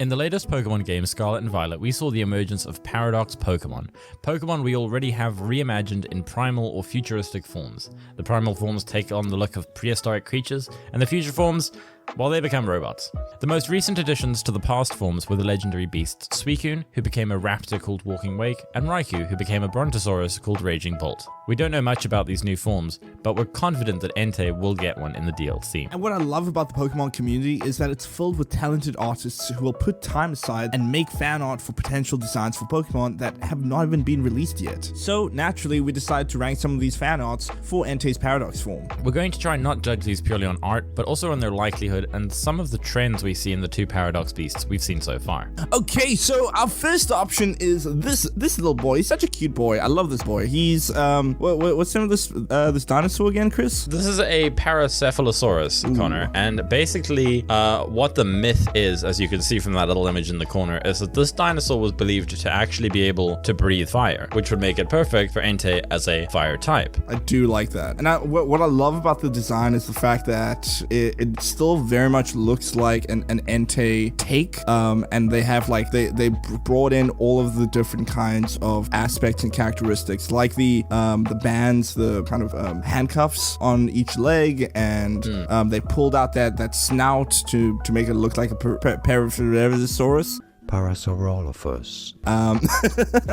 In the latest Pokemon game Scarlet and Violet, we saw the emergence of Paradox Pokemon. Pokemon we already have reimagined in primal or futuristic forms. The primal forms take on the look of prehistoric creatures, and the future forms, well, they become robots. The most recent additions to the past forms were the legendary beasts Suicune, who became a raptor called Walking Wake, and Raikou, who became a Brontosaurus called Raging Bolt. We don't know much about these new forms, but we're confident that Entei will get one in the DLC. And what I love about the Pokemon community is that it's filled with talented artists who will put time aside and make fan art for potential designs for Pokemon that have not even been released yet. So naturally, we decided to rank some of these fan arts for Entei's Paradox form. We're going to try and not judge these purely on art, but also on their likelihood and some of the trends we see in the two Paradox beasts we've seen so far. Okay, so our first option is this little boy. He's such a cute boy. I love this boy. He's what's the name of this dinosaur again, Chris? This is a Paracephalosaurus, Connor, and basically what the myth is, as you can see from that little image in the corner, is that this dinosaur was believed to actually be able to breathe fire, which would make it perfect for Entei as a fire type. I do like that. And what I love about the design is the fact that it still very much looks like an Entei take, and they have like they brought in all of the different kinds of aspects and characteristics, like the bands, the kind of handcuffs on each leg, and they pulled out that snout to make it look like a Parasaurolophus. Parasaurolophus.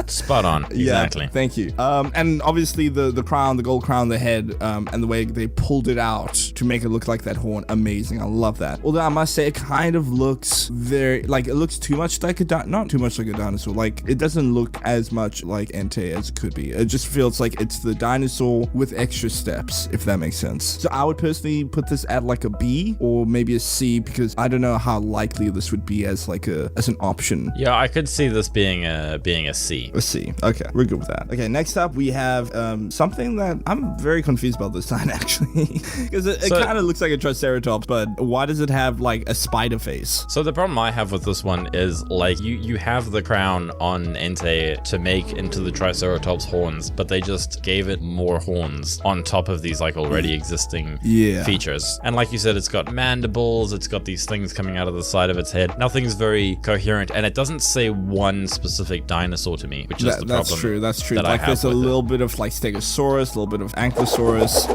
Spot on. Exactly. Yeah, thank you. And obviously the crown, the gold crown, the head, and the way they pulled it out to make it look like that horn, amazing. I love that. Although I must say it kind of looks very, like, it looks too much like not too much like a dinosaur. Like, it doesn't look as much like Entei as it could be. It just feels like it's the dinosaur with extra steps, if that makes sense. So I would personally put this at like a B or maybe a C, because I don't know how likely this would be as like as an option. Yeah, I could see this being a C. A C. Okay, we're good with that. Okay, next up we have something that I'm very confused about this time, actually, because it kind of looks like a Triceratops, but why does it have like a spider face? So the problem I have with this one is, like, you have the crown on Entei to make into the Triceratops horns, but they just gave it more horns on top of these like already existing features. And like you said, it's got mandibles, it's got these things coming out of the side of its head. Nothing's very coherent, and it doesn't say one specific dinosaur to me, which is the problem. That's true. Like, there's a little bit of like Stegosaurus, a little bit of Ankylosaurus.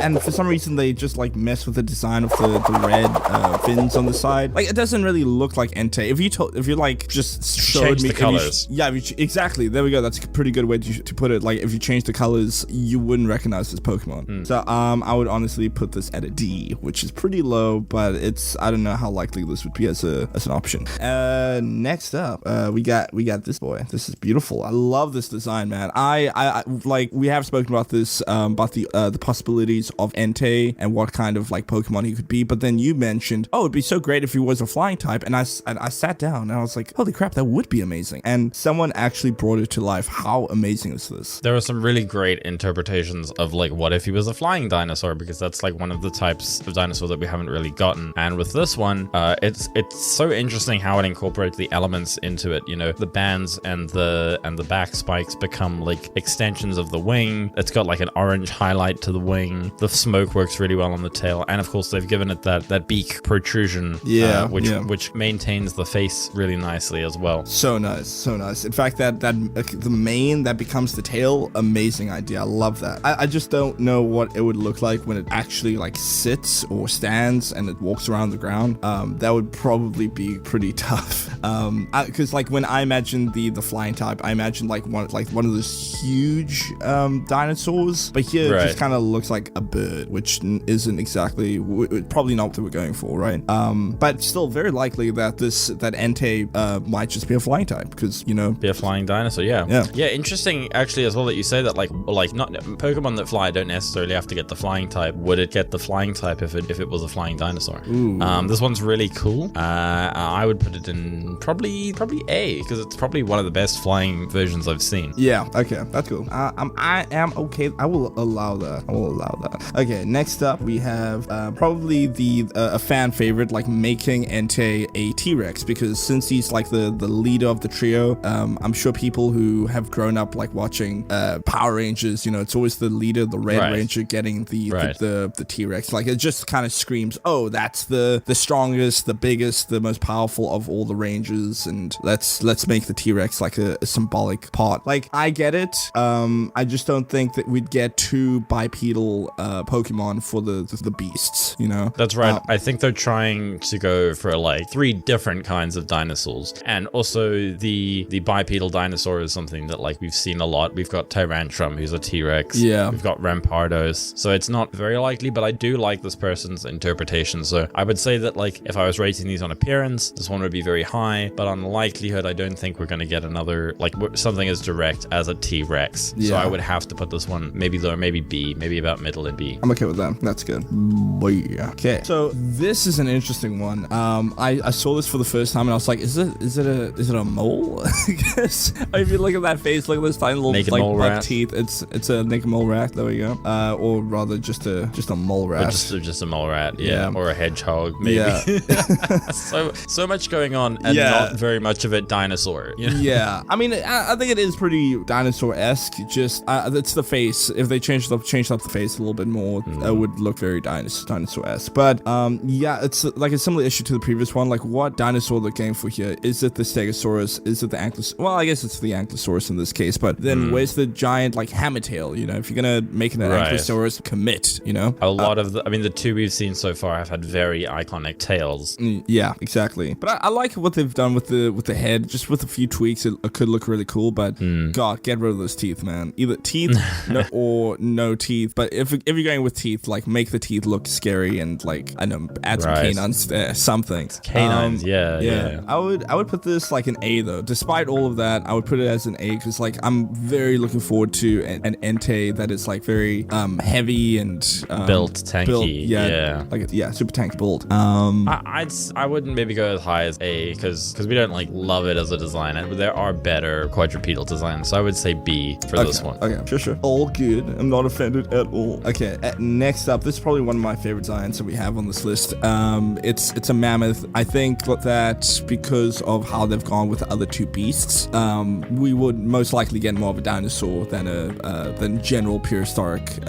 And for some reason they just like mess with the design of the red fins on the side. Like, it doesn't really look like Entei. If you like just showed me the colors. Exactly. There we go. That's a pretty good way to put it. Like, if you change the colors, you wouldn't recognize this Pokemon. So I would honestly put this at a D, which is pretty low, but I don't know how likely this would be as an option. Next up, we got this boy. This is beautiful. I love this design, man. I like, we have spoken about this, about the possibilities of Entei and what kind of like Pokemon he could be. But then you mentioned, oh, it'd be so great if he was a flying type, and I sat down and I was like, holy crap, that would be amazing. And someone actually brought it to life. How amazing is this? There are some really great interpretations of like, what if he was a flying dinosaur, because that's like one of the types of dinosaur that we haven't really gotten. And with this one, it's so interesting how it incorporates the elements into it. You know, the bands and the back spikes become like extensions of the wing. It's got like an orange highlight to the wing. The smoke works really well on the tail, and of course they've given it that beak protrusion, which maintains the face really nicely as well. So nice. In fact, that the mane that becomes the tail, amazing idea. I love that. I just don't know what it would look like when it actually like sits or stands and it walks around the ground. That would probably be pretty tough. Because like when I imagine the flying type, I imagine like one of those huge dinosaurs, but here it just kind of looks like a bird, which isn't exactly probably not what we're going for, right? But still very likely that Entei might just be a flying type, because, you know, be a flying dinosaur. Yeah, interesting actually as well that you say that, like not Pokemon that fly don't necessarily have to get the flying type. Would it get the flying type if it was a flying dinosaur? This one's really cool. I would put it in Probably A, because it's probably one of the best flying versions I've seen. Yeah, okay, that's cool. I am okay. I will allow that. Okay, next up we have probably a fan favorite, like making Entei a T-Rex, because since he's like the leader of the trio, I'm sure people who have grown up like watching Power Rangers, it's always the leader, the Red Ranger, getting the T-Rex. Like it just kind of screams, oh, that's the strongest, the biggest, the most powerful of all the Rangers, and let's make the T-Rex like a symbolic part. Like I get it. I just don't think that we'd get two bipedal Pokemon for the beasts. That's right. I think they're trying to go for like 3 different kinds of dinosaurs, and also the bipedal dinosaur is something that like we've seen a lot. We've got Tyrantrum, who's a T-Rex. Yeah. We've got Rampardos. So it's not very likely, but I do like this person's interpretation. So I would say that like if I was rating these on appearance, this one would be very high, but on likelihood, I don't think we're going to get another like something as direct as a T-Rex. Yeah. So I would have to put this one maybe lower, maybe B, maybe about middle in B. I'm okay with that. That's good. Yeah. Okay. So this is an interesting one. I saw this for the first time and I was like, is it a mole? Because if you look at that face, look at this tiny little naked like mole buck rat. teeth. It's a naked mole rat. There we go. Or rather, just a mole rat. Or just a mole rat. Yeah. Or a hedgehog. Maybe. Yeah. so much going on and not very much of it dinosaur. Yeah. I mean, I think it is pretty dinosaur-esque. Just it's the face. If they changed up the face a little bit more, it would look very dinosaur-esque. But it's like a similar issue to the previous one. Like, what dinosaur they're going for here? Is it the Stegosaurus? Is it the Ankylosaurus? Well, I guess it's the Ankylosaurus in this case. But then where's the giant like hammertail? If you're gonna make it an Ankylosaurus, commit. A lot of the 2 we've seen so far have had very iconic tails. Yeah, exactly. But I like what they've done with the head. Just with a few tweaks, it could look really cool. But God, get rid of those teeth, man. Either teeth or no teeth. But if you're going with teeth, like make the teeth look scary and like I know, add some canines, something. Canines, yeah. I would put this like an A though. Despite all of that, I would put it as an A because like I'm very looking forward to an Entei that is like very heavy and built, tanky. Super tank build. I wouldn't maybe go as high as A because we don't like love it as a design. There are better quadrupedal designs, so I would say B for this one. Okay, sure. All good. I'm not offended at all. Okay, next up, this is probably one of my favorite designs that we have on this list. It's a mammoth. I think that because of how they've gone with the other 2 beasts, we would most likely get more of a dinosaur than general prehistoric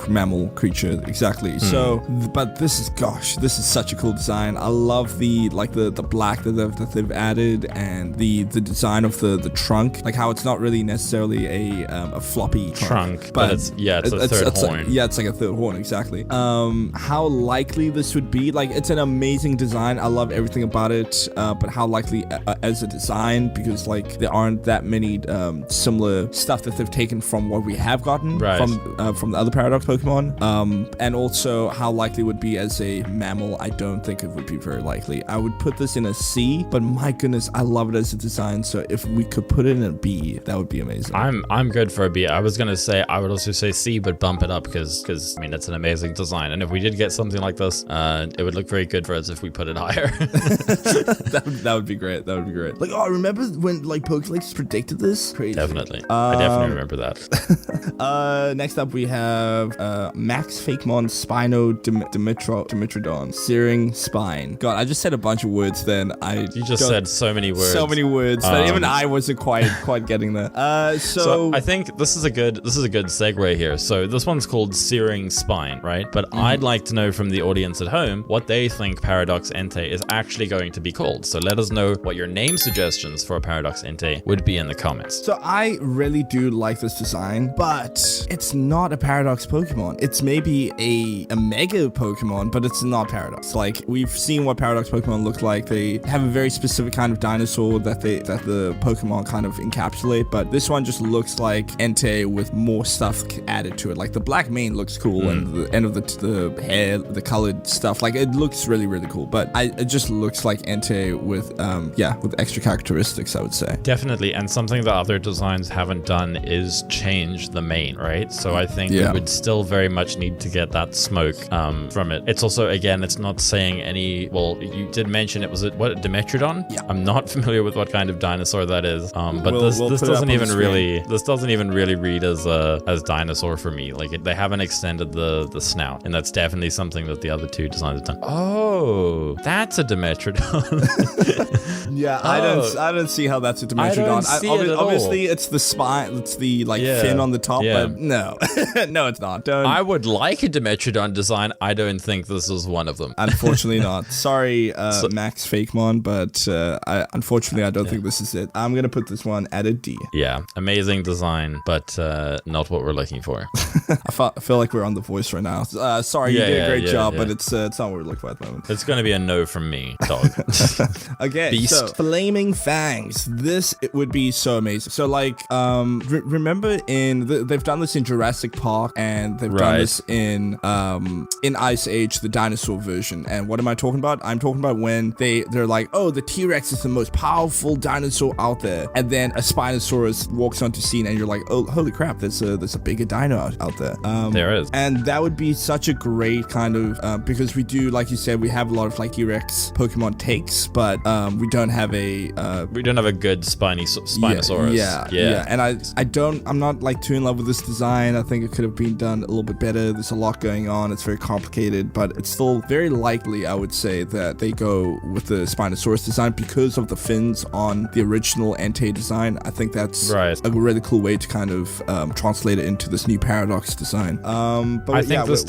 mammal creature. Exactly. So, but this is such a cool design. I love the black that they've added and the design of the trunk, like how it's not really necessarily a floppy trunk, but it's a third horn. It's like a third horn, exactly. How likely this would be? Like, it's an amazing design. I love everything about it. But how likely as a design? Because like there aren't that many similar stuff that they've taken from what we have gotten from the other Paradox Pokemon. And also how likely it would be as a mammal. I don't think it would be very likely. I would put this in a C, but my goodness, I love it as a design. So if we could put it in a B, that would be amazing. I'm good for a B. I was gonna say I would also say C, but bump it up because it's an amazing design. And if we did get something like this, it would look very good for us if we put it higher. that would be great. That would be great. Like, remember when like Pokélex predicted this? Crazy. Definitely. I definitely remember that. Next up we have Macksfakemon Spino Dimetrodon. Searing Spine. God, I just said a bunch of words then. You just said so many words. So many words that even I wasn't quite getting there. So I think this is a good segue here. So this one's called Searing Spine, right? But I'd like to know from the audience at home what they think Paradox Entei is actually going to be called. So let us know what your name suggestions for a Paradox Entei would be in the comments. So I really do like this design, but it's not a Paradox Pokemon. It's maybe a Mega Pokemon, but it's not Paradox. Like, we've seen what Paradox Pokemon look like. They have a very specific kind of dinosaur that the Pokemon kind of encapsulate, but this one just looks like Entei with more stuff added to it. Like, the black mane looks cool, and the end of the hair, the colored stuff, like, it looks really, really cool, but it just looks like Entei with extra characteristics, I would say. Definitely, and something that other designs haven't done is change the mane, right? So I think we would still very much need to get that smoke from it. It's also, again, it's not saying any, well, you did mention it was, what, Dimetrodon? Yeah. I'm not familiar with what kind of dinosaur that is. But We'll this put it up doesn't on even the really read as dinosaur for me. Like they haven't extended the snout, and that's definitely something that the other two designs have done. Oh, that's a Dimetrodon. Yeah, I don't see how that's a Dimetrodon. I don't see it at all. Obviously, it's the spine, it's the fin on the top, but no, no, it's not. I would like a Dimetrodon design. I don't think this is one of them. Unfortunately not. Sorry, Macksfakemon, but unfortunately, I don't think this is it. I'm gonna put this one at a D. Yeah, amazing design, but not what we're looking for. I feel like we're on The Voice right now. Sorry, you did a great job, but it's not what we're looking for at the moment. It's gonna be a no from me, dog. Okay, Beast. so flaming fangs. This it would be so amazing. So like, remember they've done this in Jurassic Park, and they've done this in Ice Age, the dinosaur version. And what am I talking about? I'm talking about when they're like, oh, the T-Rex is the most powerful dinosaur out there, and then a Spinosaurus walks onto scene, and you're like, oh, holy crap, there's a bigger dino out there. There is, and that would be such a great kind of because we do, like you said, we have a lot of like T-Rex Pokemon takes, but we don't have a good Spinosaurus. Yeah. And I'm not like too in love with this design. I think it could have been done a little bit better. There's a lot going on. It's very complicated, but it's still very likely, I would say, that they go with the Spinosaurus design because of the fins on the original Entei design. I think that's a really cool way to kind of translate it into this new Paradox design. But I think this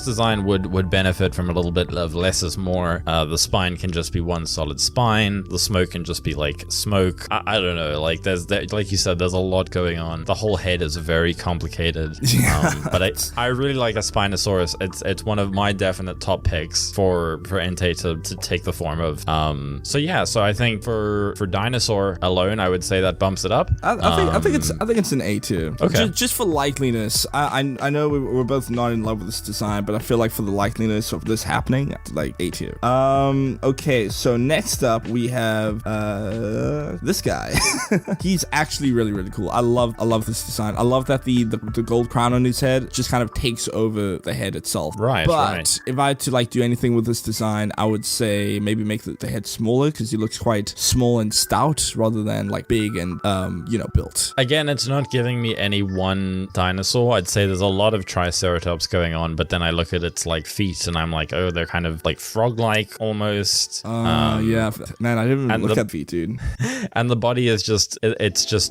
design would benefit from a little bit of less is more. The spine can just be one solid spine. The smoke can just be like smoke. I don't know. Like like you said, there's a lot going on. The whole head is very complicated. But I really like a Spinosaurus. It's one of my definite top picks for Entei to take the form of. So I think for dinosaur alone, I would say that bumps it up. I think it's an A too. Okay. Just for likeliness. I know we're both not in love with this design, but I feel like for the likeliness of this happening, like A tier. Okay, so next up we have this guy. He's actually really, really cool. I love this design. I love that the gold crown on his head just kind of takes over the head itself. But if I had to like do anything with this design, I would say maybe make the head smaller, because he looks quite small and stout rather than like big and built. Again, it's not giving me any one dinosaur. I'd say there's a lot of Triceratops going on, but then I look at its like feet and I'm like, oh, they're kind of like frog-like almost. Yeah, man, I didn't even look at feet, dude. And the body is just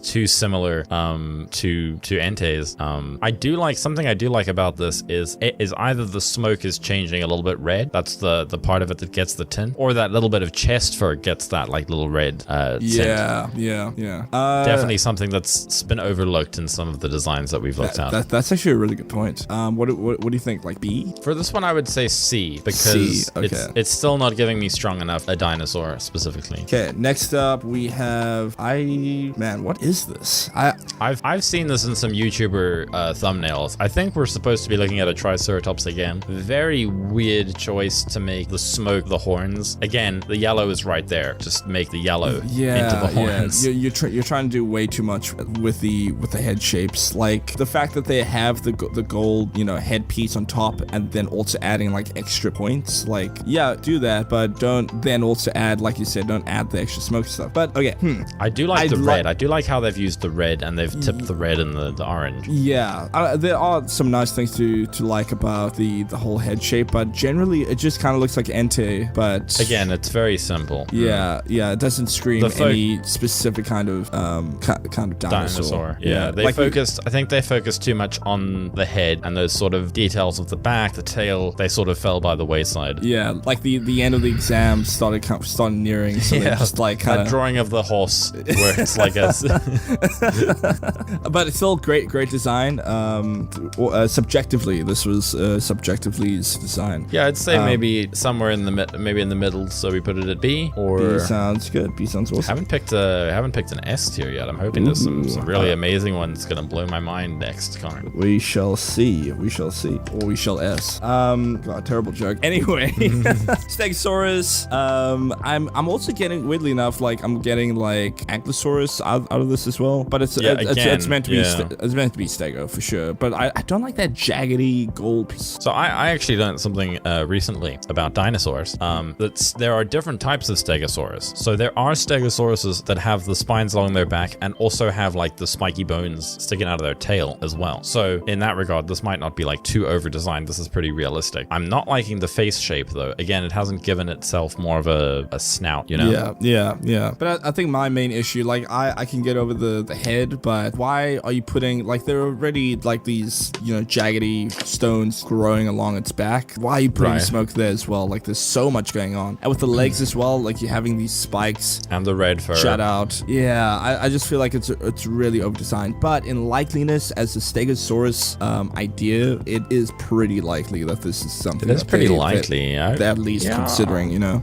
too similar to Entei's. I do like about this is either the smoke is changing a little bit red, that's the part of it that gets the tint, or that little bit of chest fur gets that like little red tint. Yeah. Definitely something that's been overlooked in some of the designs that we've looked at. That's actually a really good point. What do you think? Like B? For this one, I would say C, because it's still not giving me strong enough a dinosaur specifically. Okay, next up we have what is this? I've seen this in some YouTuber thumbnails. I think we're supposed to be looking at a Triceratops again. Very weird choice to make the smoke the horns. Again, the yellow is right there. Just make the yellow into the horns. You're trying to do way too much with the head shapes. Like the fact that they have the gold headpiece on top, and then also adding like extra points. Like do that, but don't then also add, like you said, don't add the extra smoke stuff. But okay, I do like the red. I do like how they've used the red and they've tipped the red and the orange. Yeah, there are some nice things to like about the whole head shape, but generally it just kind of looks like Entei. But again, it's very simple. Yeah, it doesn't scream any specific kind of dinosaur. Yeah, I think they focused too much on the head, and those sort of details of the back, the tail, they sort of fell by the wayside. Yeah, like the end of the exam started nearing, so they just like kind of that drawing of the horse where it's like a but it's still great design. Subjectively, this was subjectively's design. Yeah, I'd say maybe somewhere in the middle, so we put it at B. Or B sounds good. B sounds awesome. Haven't picked an S tier yet. I'm hoping there's some really amazing ones gonna blow my mind next, Connor. We shall see. Or we shall S. God, terrible joke. Anyway, Stegosaurus. I'm also getting, weirdly enough, I'm getting like Ankylosaurus out of this as well. But it's meant to be it's meant to be Stego for sure. But I don't like that jaggedy gold piece. So I actually learned something recently about dinosaurs. The there are different types of Stegosaurus. So there are Stegosauruses that have the spines along their back and also have like the spiky bones sticking out of their tail as well. So in that regard, this might not be like too over designed. This is pretty realistic. I'm not liking the face shape though. Again, it hasn't given itself more of a snout, you know? Yeah. But I think my main issue, like I can get over the head, but why are you putting, like, there are already like these, you know, jaggedy stones growing along its back. Why are you putting smoke there as well? Like, there's so much going on. And with the legs as well, like you're having these spikes and the red fur shut out. Yeah, I just feel like it's really over designed. But in likeliness as a Stegosaurus idea, it is pretty likely that this is something. It is pretty likely, yeah. They're at least considering, you know.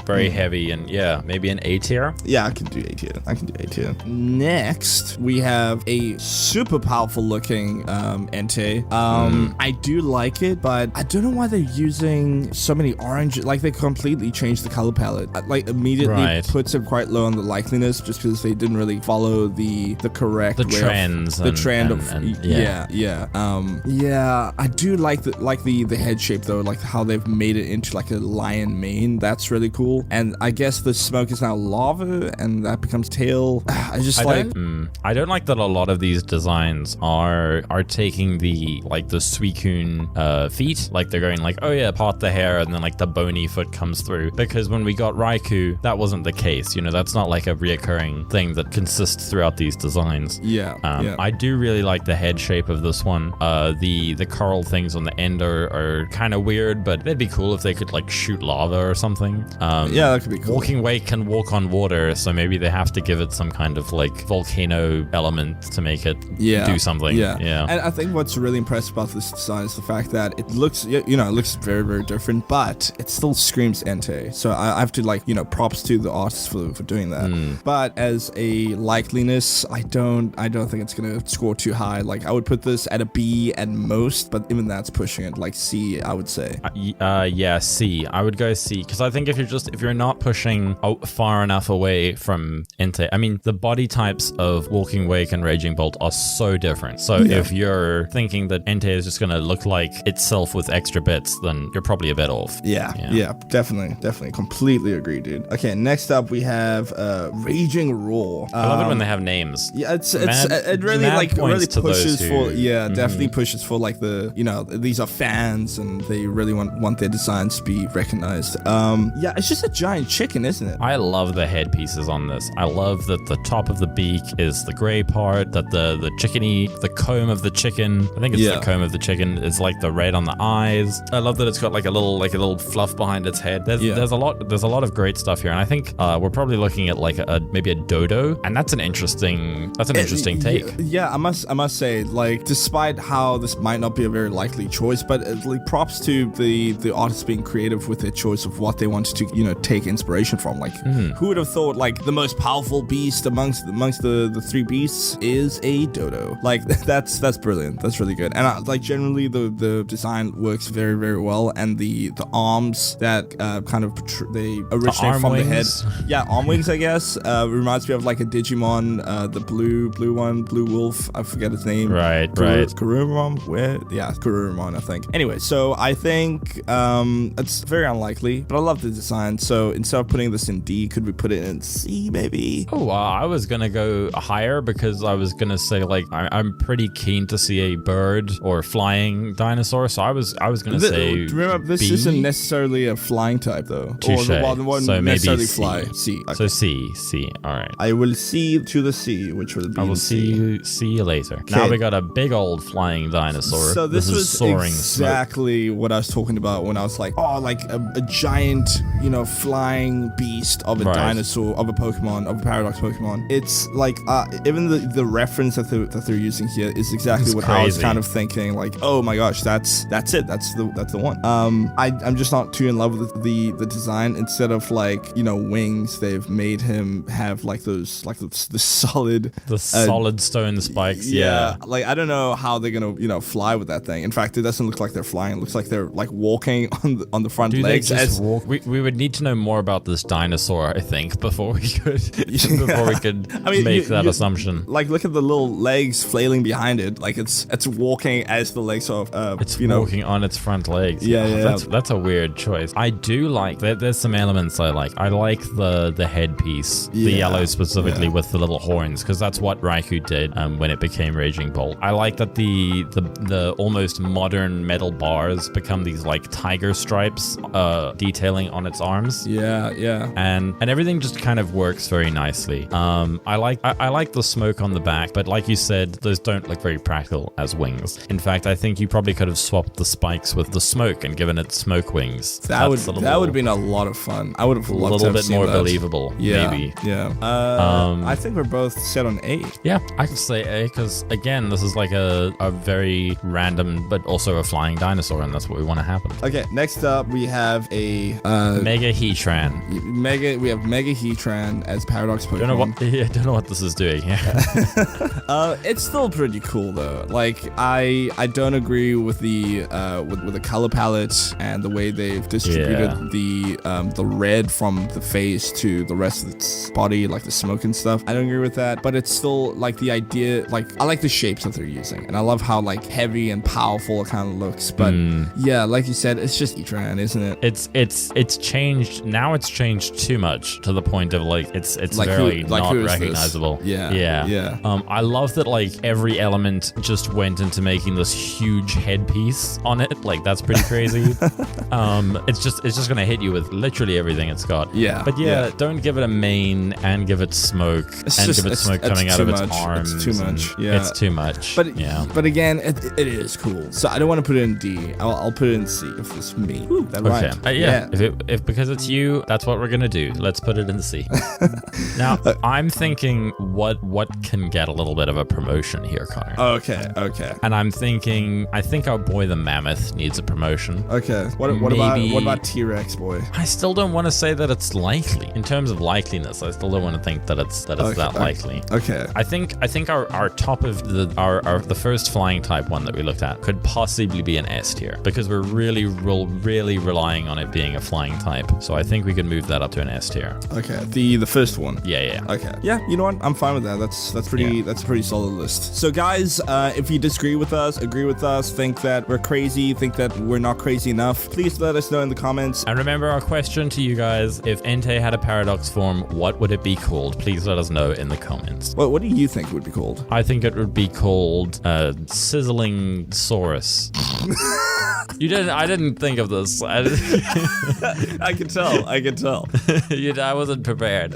Very heavy, and yeah, maybe an A tier. Yeah, I can do A tier. Next, we have a super powerful looking Entei. I do like it, but I don't know why they're using so many orange. Like, they completely changed the color palette. Like, immediately puts it quite low on the likeliness, just because they didn't really follow the correct way trends. I do like the head shape though, like how they've made it into like a lion mane. That's really cool. And I guess the smoke is now lava, and that becomes tail. I don't like that a lot of these designs are taking the Suicune feet, like they're going like, oh yeah, part the hair, and then like the bony foot comes through. Because when we got Raikou, that wasn't the case. You know, that's not like a reoccurring thing that consists throughout these designs. I do really like the head shape of this one. The coral things on the end are kind of weird, but they'd be cool if they could like shoot lava or something. That could be cool. Walking Wake can walk on water, so maybe they have to give it some kind of like volcano element to make it do something. Yeah. And I think what's really impressive about this design is the fact that it looks, you know, it looks very, very different, but it still screams Entei. So I have to, like, you know, props to the artists for doing that. But as a likeliness, I don't think it's gonna score too high. Like, I would put this at a B at most, but even that's pushing it. Like C, I would say. C. I would go C, because I think if you're not pushing far enough away from Entei, I mean, the body types of Walking Wake and Raging Bolt are so different. So if you're thinking that Entei is just gonna look like itself with extra bits, then you're probably a bit off. Yeah, definitely, completely agree, dude. Okay, next up we have Raging Roar. I love it when they have names. Yeah, it really pushes for definitely pushes for like the, you know, these are fans and they really want their designs to be recognized. It's just a giant chicken, isn't it? I love the head pieces on this. I love that the top of the beak is the gray part, that the comb of the chicken, I think it's the comb of the chicken, is like the red on the eyes. I love that it's got like a little fluff behind its head. There's a lot of great stuff here, and I think we're probably looking at like maybe a dodo, and that's an interesting take. I must say, like, despite how this might not be a very likely choice, but like, props to the artists being creative with their choice of what they wanted to, you know, take inspiration from. Like, who would have thought like the most powerful beast amongst the three beasts is a dodo? Like, that's brilliant. That's really good. And like, generally the design works very, very well, and the arms that kind of they originate from wings. The head. Yeah, arm wings, I guess. Reminds me of like a Digimon, the blue one, Blue Wolf. I forget his name. Right. Kurumon? Where? Yeah, Kurumon, I think. Anyway, so I think it's very unlikely, but I love the design. So instead of putting this in D, could we put it in C, maybe? Oh, I was gonna go higher, because I was gonna say, like, I'm pretty keen to see a bird or flying dinosaur. So I was gonna say. Remember, this B? isn't necessarily a flying type though. Touché. Or the one so necessarily maybe C. fly. C. Okay. So C. All right. I will see to the C, which will be. I will see you later. Okay. Now we got a big old flying dinosaur. So this was soaring exactly what I was talking about when I was like, like a giant, you know, flying beast of a dinosaur, of a Pokemon, of a Paradox Pokemon. It's like even the reference that they're using here is exactly what I was kind of thinking. Like, oh my gosh, that's it. That's the one. I'm just not too in love with the design. Instead of like, you know, wings, they've made him have like those, like the solid stone spikes. Like, I don't know how they're gonna, you know, fly with that thing. In fact, it doesn't look like they're flying. It looks like they're like walking on the front legs. They just walk? We would need to know more about this dinosaur, I think, before we could make that assumption. Like, look at the little legs flailing behind it. Like, it's walking as the legs are. It's walking on its front legs. Yeah. That's a weird choice. I do do like, there's some elements I like. I like the headpiece, the yellow specifically with the little horns, because that's what Raikou did when it became Raging Bolt. I like that the almost modern metal bars become these like tiger stripes detailing on its arms. Yeah. And everything just kind of works very nicely. I like the smoke on the back, but like you said, those don't look very practical as wings. In fact, I think you probably could have swapped the spikes with the smoke and given it smoke wings. That would have been a lot of fun. I would have loved to have seen more that. Believable. Maybe. Yeah. I think we're both set on A. Yeah, I could say A because again, this is like a very random but also a flying dinosaur, and that's what we want to happen. Okay, next up we have a Mega Heatran. We have Mega Heatran as Paradox Pokemon. Don't know what this is doing. Yeah. It's still pretty cool though. Like I don't agree with the with the color palette and the way they've distributed the red from the face to the rest of its body, like the smoke and stuff. I don't agree with that, but it's still like the idea. Like I like the shapes that they're using, and I love how like heavy and powerful it kind of looks. But yeah, like you said, it's just Heatran, isn't it? It's changed. Now it's changed too much to the point of like it's like very not recognizable. Yeah. I love that like every element just went into making this huge headpiece on it. Like that's pretty crazy. It's just gonna hit you with literally everything it's got. Yeah. But don't give it a mane and give it smoke give it smoke coming out of its arms. It's too much. Yeah. It's too much. But again, it is cool. So I don't want to put it in D. I'll put it in C if it's me. That right? Yeah. If because it's you, that's what we're gonna do. Let's put it in C. Now I'm thinking what can get a little bit of a promotion here, Connor. Okay. And I'm thinking, I think our boy the Mammoth needs a promotion. Okay. What about T-Rex, boy? I still don't want to say that it's likely. In terms of likeliness, I still don't want to think that it's that likely. Okay. I think our top of the first flying type one that we looked at could possibly be an S tier because we're really relying on it being a flying type. So I think we could move that up to an S tier. Okay. The first one. Yeah. Okay. Yeah. You know what? I'm fine with that. That's a pretty solid list. So guys, if you disagree with us, agree with us, think that we're crazy, think that we're not crazy enough, please let us know in the comments. And remember our question to you guys: if Entei had a paradox form, what would it be called? Please let us know in the comments. What do you think it would be called? I think it would be called Sizzling Saurus. I didn't think of this. I can tell. I wasn't prepared.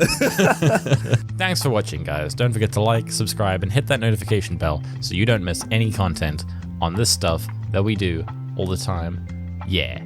Thanks for watching, guys. Don't forget to like, subscribe, and hit that notification bell so you don't miss any content on this stuff that we do all the time. Yeah.